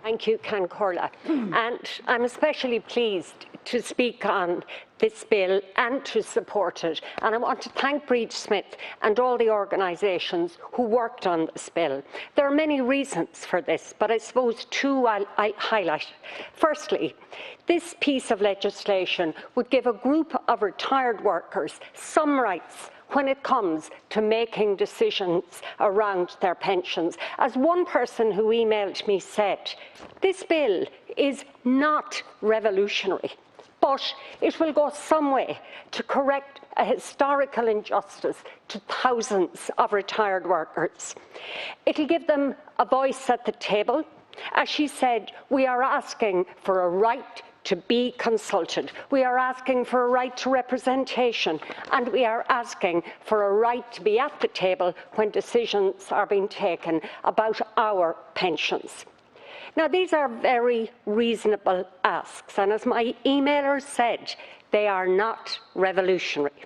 Thank you, Can Corla. And I'm especially pleased to speak on this bill and to support it. And I want to thank Breed Smith and all the organisations who worked on this bill. There are many reasons for this, but I suppose two I highlight. Firstly, this piece of legislation would give a group of retired workers some rights when it comes to making decisions around their pensions. As one person who emailed me said, this bill is not revolutionary, but it will go some way to correct a historical injustice to thousands of retired workers. It'll give them a voice at the table. As she said, we are asking for a right to be consulted. We are asking for a right to representation, and we are asking for a right to be at the table when decisions are being taken about our pensions. Now, these are very reasonable asks, and as my emailer said, they are not revolutionary.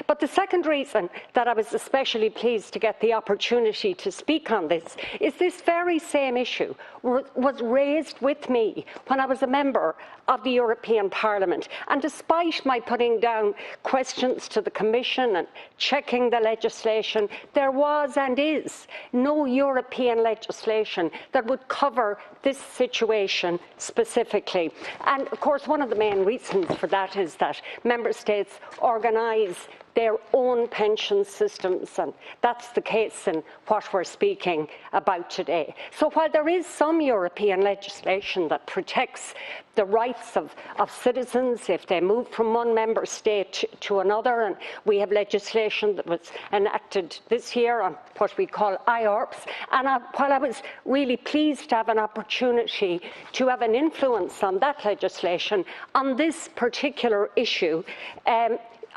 But the second reason that I was especially pleased to get the opportunity to speak on this is this very same issue was raised with me when I was a member of the European Parliament. And despite my putting down questions to the Commission and checking the legislation, there was and is no European legislation that would cover this situation specifically. And of course, one of the main reasons for that is that Member States organise their own pension systems, and that's the case in what we're speaking about today. So while there is some European legislation that protects the rights of citizens if they move from one member state to another, and we have legislation that was enacted this year on what we call IORPS, and while I was really pleased to have an opportunity to have an influence on that legislation, on this particular issue,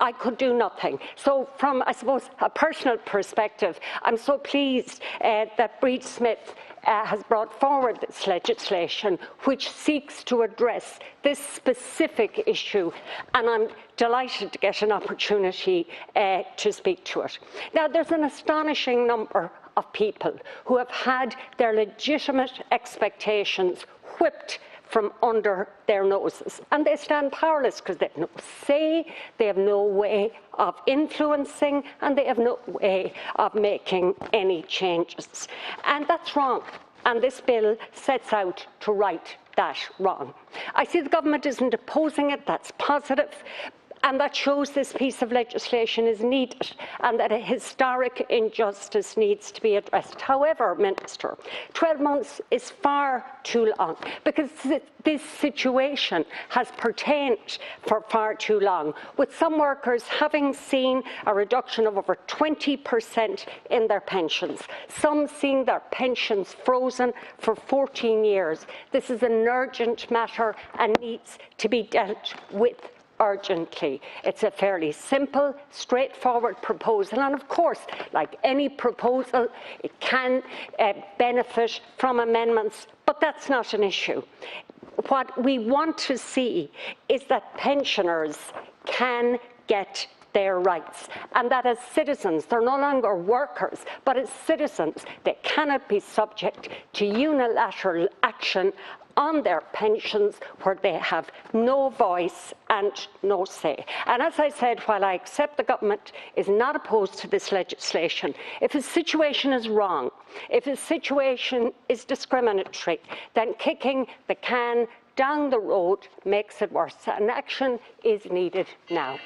I could do nothing. So from, I suppose, a personal perspective, I'm so pleased that Breed Smith has brought forward this legislation which seeks to address this specific issue, and I'm delighted to get an opportunity to speak to it. Now, there's an astonishing number of people who have had their legitimate expectations whipped from under their noses, and they stand powerless because they have no say, they have no way of influencing, and they have no way of making any changes. And that's wrong, and this bill sets out to right that wrong. I see the government isn't opposing it, that's positive, and that shows this piece of legislation is needed and that a historic injustice needs to be addressed. However, Minister, 12 months is far too long because this situation has pertained for far too long, with some workers having seen a reduction of over 20% in their pensions, some seeing their pensions frozen for 14 years. This is an urgent matter and needs to be dealt with urgently. It's a fairly simple, straightforward proposal, and of course, like any proposal, it can benefit from amendments, but that's not an issue. What we want to see is that pensioners can get their rights, and that as citizens, they're no longer workers, but as citizens, they cannot be subject to unilateral action on their pensions where they have no voice and no say. And as I said, while I accept the government is not opposed to this legislation, if a situation is wrong, if a situation is discriminatory, then kicking the can down the road makes it worse, and action is needed now.